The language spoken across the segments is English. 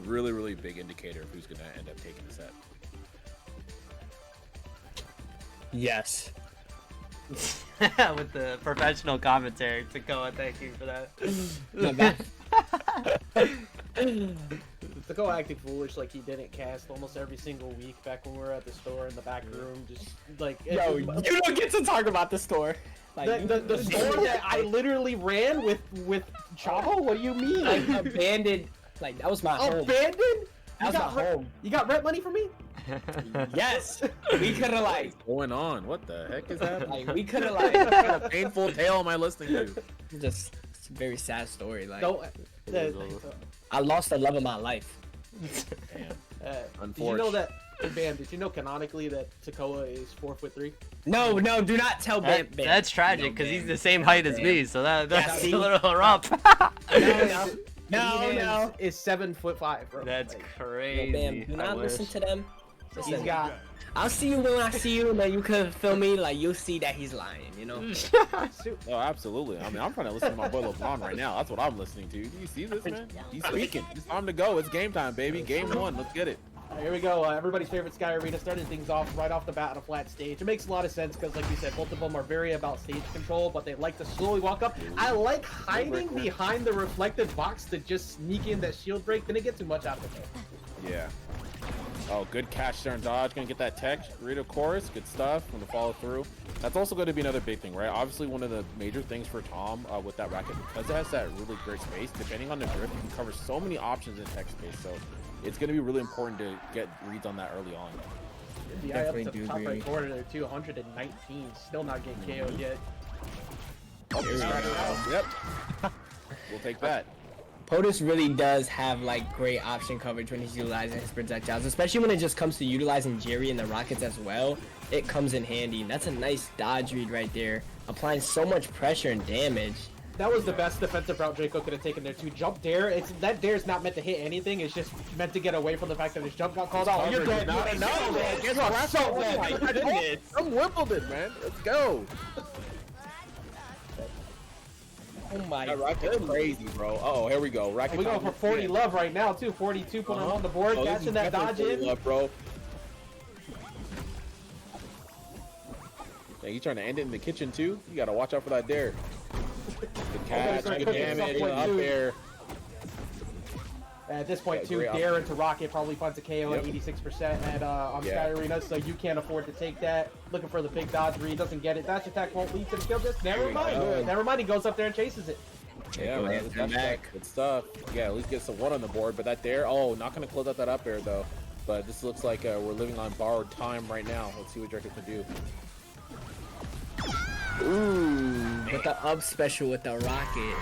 really, really big indicator of who's going to end up taking the set. Yes. With the professional commentary, Takoa, thank you for that. Takoa acting foolish like he didn't cast almost every single week back when we were at the store in the back room. Just like Yo, you don't get to talk about the store. Like, the store that I literally ran with Chavo. What do you mean? Like abandoned. Like that was my home. Abandoned? That was my home. You got rent money for me? Yes. We could have like. What's going on? What the heck is that? Like we could have like. What kind of painful tale am I listening to? Just it's a very sad story. Like I I lost the love of my life. Damn. did you know that? Bam, did you know canonically that Takoa is 4'3"? No, do not tell Bam. Bam. That's tragic because he's the same height as me, so that's see? a little rough. No. Is 7'5", bro. That's Like, crazy. Bam, do not listen to them. he's Listen, got. I'll see you when I see you, and then you could feel me. Like you'll see that he's lying. You know. Oh, absolutely. I mean, I'm trying to listen to my boy LeBron right now. That's what I'm listening to. Do you see this, man? He's speaking. It's time to go. It's game time, baby. Game 1. Let's get it. Here we go. Everybody's favorite Sky Arena starting things off right off the bat on a flat stage. It makes a lot of sense because, like you said, both of them are very about stage control, but they like to slowly walk up. I like hiding behind the reflective box to just sneak in that shield break. Then it gets too much after that. Yeah. Oh, good catch there and dodge. Gonna get that tech. Read, of course. Good stuff. Gonna follow through. That's also going to be another big thing, right? Obviously, one of the major things for Tom with that racket, because it has that really great space, depending on the drift, you can cover so many options in tech space. So it's going to be really important to get reads on that early on. The eye up to the top right corner there, too. 119. Still not getting KO'd yet. Yep. We'll take that. POTUS really does have like great option coverage when he's utilizing his projectiles, especially when it just comes to utilizing Jerry and the rockets as well. It comes in handy. That's a nice dodge read right there, applying so much pressure and damage. That was the best defensive route Draco could have taken there too. Jump dare. That dare is not meant to hit anything. It's just meant to get away from the fact that his jump got called out. You're dead. No, guess what? So dead. I'm Wimbledon, man. Let's go. Oh my That racket's crazy, bro. Oh, here we go. Racket. We going for 40 love right now too. 42 putting him on the board, catching that dodge in. Love, bro. Yeah, he's trying to end it in the kitchen too. You gotta watch out for that dare. Good catch, good damage up there. At this point, too, dare into Rocket probably finds a KO at 86% at on Sky Arena, so you can't afford to take that. Looking for the big dodge read, doesn't get it. Dash attack won't lead to the kill. Just never mind. Never mind. He goes up there and chases it. Yeah, man. Good stuff. Yeah, at least gets the one on the board. But that dare, oh, not gonna close out that up air though. But this looks like we're living on borrowed time right now. Let's see what Draco can do. Ooh, with the up special with the rocket.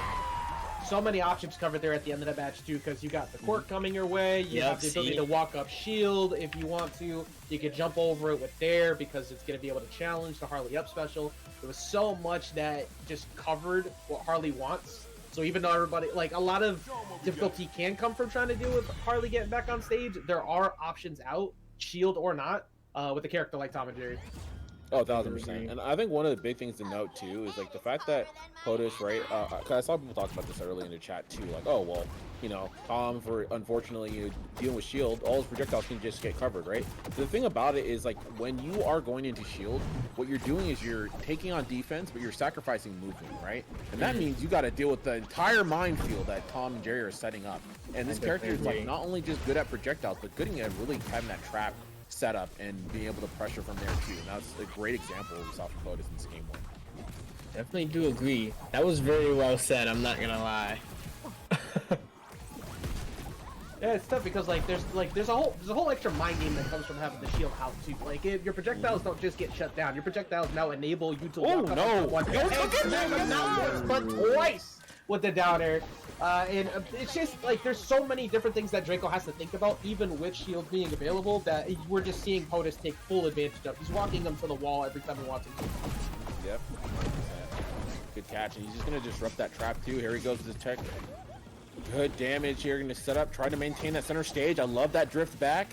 So many options covered there at the end of the match too, because you got the court coming your way. You have the ability to walk up shield if you want to. You can jump over it with dare because it's going to be able to challenge the Harley up special. There was so much that just covered what Harley wants. So even though everybody, like a lot of difficulty can come from trying to deal with Harley getting back on stage, there are options out, shield or not, with a character like Tom and Jerry. Oh, 1000%. And I think one of the big things to note too is like the fact that POTUS, right? Cause I saw people talk about this earlier in the chat too. Like, oh well, you know, Tom, for unfortunately dealing with shield, all his projectiles can just get covered, right? The thing about it is like when you are going into shield, what you're doing is you're taking on defense, but you're sacrificing movement, right? And that means you got to deal with the entire minefield that Tom and Jerry are setting up. And this character is like not only just good at projectiles, but good at really having that trap setup and being able to pressure from there too. And that's a great example we saw from POTUS in this game 1. Definitely do agree. That was very well said. I'm not gonna lie. Yeah, it's tough because there's a whole extra mind game that comes from having the shield out too. Like if your projectiles don't just get shut down, your projectiles now enable you to walk up one but twice with the down air. And it's just like there's so many different things that Draco has to think about, even with shield being available, that we're just seeing POTUS take full advantage of. He's walking them to the wall every time he wants him to. Yep. Good catch, and he's just gonna disrupt that trap too. Here he goes with his tech. Good damage here, gonna set up, try to maintain that center stage. I love that drift back.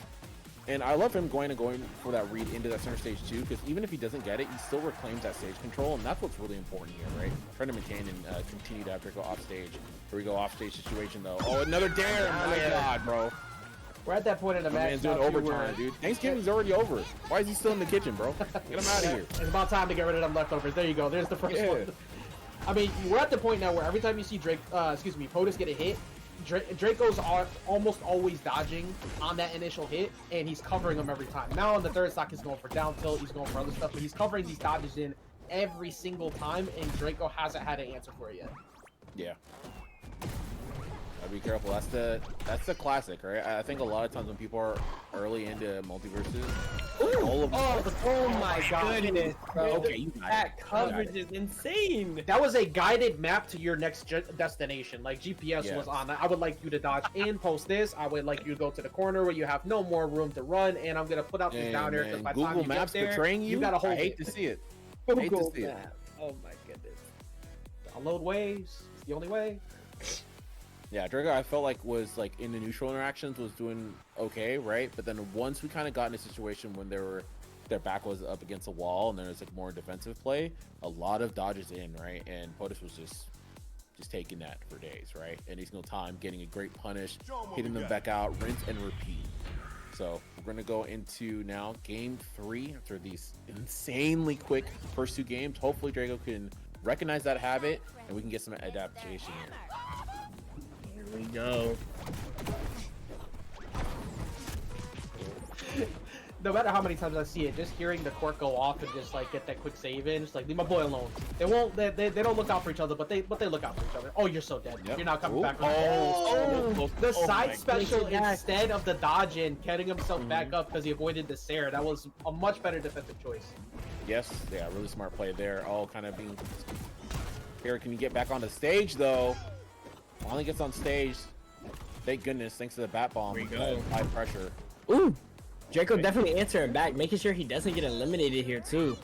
And I love him going for that read into that center stage too, because even if he doesn't get it, he still reclaims that stage control, and that's what's really important here, right? Trying to maintain and continue to have Draco off stage. Here we go, off stage situation though. Oh, another dare! Oh my god, bro. We're at that point in the match. Man's doing now, too, overtime, where- dude. Thanksgiving's already over. Why is he still in the kitchen, bro? Get him out of here. It's about time to get rid of them leftovers. There you go. There's the first one. I mean, we're at the point now where every time you see Potuz get a hit, Draco's almost always dodging on that initial hit, and he's covering them every time. Now on the third stock, he's going for down tilt, he's going for other stuff, but he's covering these dodges in every single time, and Draco hasn't had an answer for it yet. Yeah. Gotta be careful. That's the classic, right? I think a lot of times when people are early into MultiVersus, all of Oh my goodness, bro. Okay, you got That it. coverage is insane. That was a guided map to your next destination. Like GPS was on. I would like you to dodge and post this. I would like you to go to the corner where you have no more room to run, and I'm gonna put out these down here because by the time Google you Maps get there, betraying you. you gotta hold I hate it. to see it. Google see it. Map. Oh my goodness. Download waves. It's the only way. Yeah, Draco, I felt like was like in the neutral interactions was doing okay, right? But then once we kind of got in a situation when their back was up against a wall and there was like more defensive play, a lot of dodges in, right? And Potuz was just taking that for days, right? And he's no time getting a great punish, hitting them back out, rinse and repeat. So we're gonna go into now game 3 after these insanely quick first 2 games. Hopefully Draco can recognize that habit and we can get some adaptation here. Here we go. No matter how many times I see it, just hearing the court go off and just like get that quick save in, just like leave my boy alone. They won't. They don't look out for each other, but they look out for each other. Oh, you're so dead. Yep. You're not coming Ooh. back. Oh, The side my special goodness. instead of the dodge in, getting himself back up because he avoided the Sarah. That was a much better defensive choice. Yes, yeah, really smart play there. All kind of being here. Can you get back on the stage though? Finally gets on stage. Thank goodness, thanks to the bat bomb. Here we go. High pressure. Ooh. Draco definitely answering back, making sure he doesn't get eliminated here too.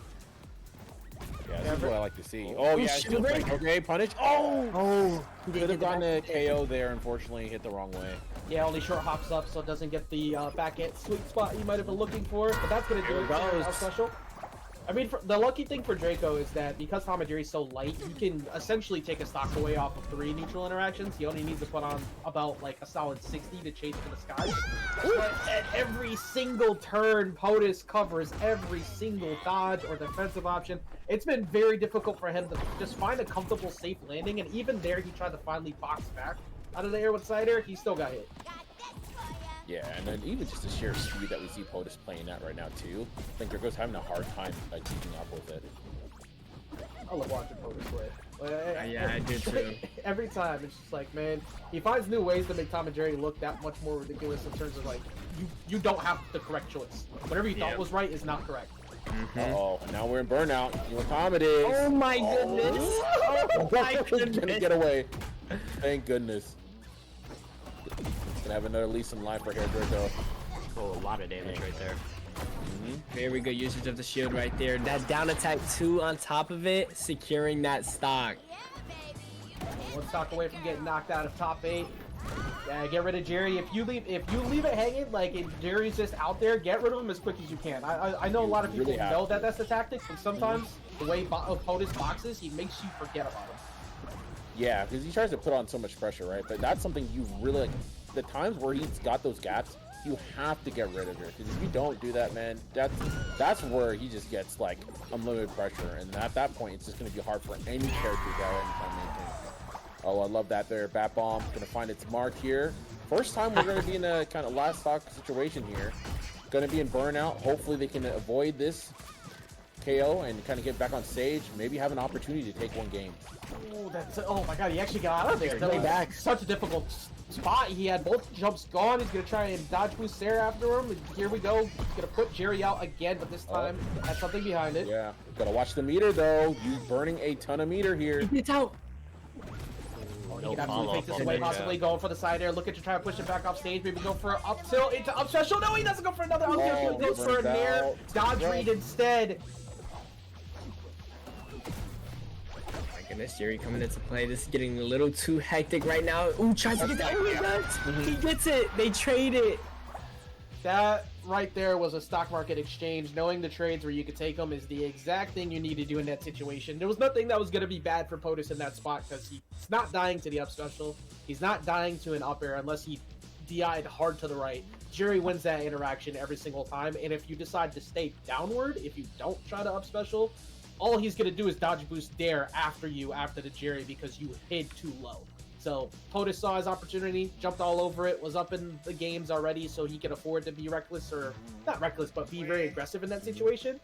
Yeah, this is what I like to see. Oh yeah, shield break. okay, punish. Oh, He could have gotten a KO there. Unfortunately, hit the wrong way. Yeah, only short hops up, so it doesn't get the back end sweet spot you might have been looking for. But that's gonna do There it. it goes. How special. I mean, the lucky thing for Draco is that because Hamadiri is so light, you can essentially take a stock away off of 3 neutral interactions. He only needs to put on about like a solid 60 to chase for the skies. But at every single turn, Potuz covers every single dodge or defensive option. It's been very difficult for him to just find a comfortable, safe landing. And even there, he tried to finally box back out of the air with side air. He still got hit. Yeah, and then even just the sheer speed that we see Potuz playing at right now too. I think Draco's having a hard time like keeping up with it. I love watching Potuz play. Yeah, I do too. Every time, it's just like, man, he finds new ways to make Tom and Jerry look that much more ridiculous in terms of like, you don't have the correct choice. Whatever you thought was right is not correct. Oh, now we're in burnout. You know what time it is? Oh my goodness. Oh my Gonna goodness. get away. Thank goodness. Gonna have another lease in life right here, Draco. Oh, a lot of damage right there. Very good usage of the shield right there. That down attack 2 on top of it, securing that stock. One stock away from getting knocked out of top 8. Get rid of Jerry. If you leave it hanging, like if Jerry's just out there, get rid of him as quick as you can. I know a lot of people really have know to. that that's the tactic, but sometimes the way Potuz boxes, he makes you forget about him. Yeah, because he tries to put on so much pressure, right? But that's something you really like. The times where he's got those gaps, you have to get rid of it. Because if you don't do that, man, that's where he just gets like unlimited pressure, and at that point, it's just going to be hard for any character to go anytime maintain. Oh, I love that there. Bat bomb gonna find its mark here. First time we're gonna be in a kind of last stock situation here. Gonna be in burnout. Hopefully they can avoid this KO and kind of get back on stage. Maybe have an opportunity to take one game. Oh my god, he actually got out of there. That was back. Such a difficult spot. He had both jumps gone. He's gonna try and dodge boost Sarah after him. Here we go. He's gonna put Jerry out again, but this time has something behind it. Yeah, gotta watch the meter though. You burning a ton of meter here. It's out. He can absolutely take this away, possibly going for the side air. Look at you try to push it back off stage. Maybe go for an up tilt into up special. No, he doesn't go for another up tilt. He goes for a nair dodge read instead. My goodness, Jerry coming into play. This is getting a little too hectic right now. Ooh, tries to get that. Oh, he does. He gets it. They trade it. That right there was a stock market exchange. Knowing the trades where you could take them is the exact thing you need to do in that situation. There was nothing that was going to be bad for Potuz in that spot because he's not dying to the up special. He's not dying to an up air unless he DI'd hard to the right. Jerry wins that interaction every single time, and if you decide to stay downward, if you don't try to up special, all he's going to do is dodge boost dare after you after the Jerry because you hid too low. So Potuz saw his opportunity, jumped all over it, was up in the games already, so he could afford to be reckless, or not reckless, but be very aggressive in that situation.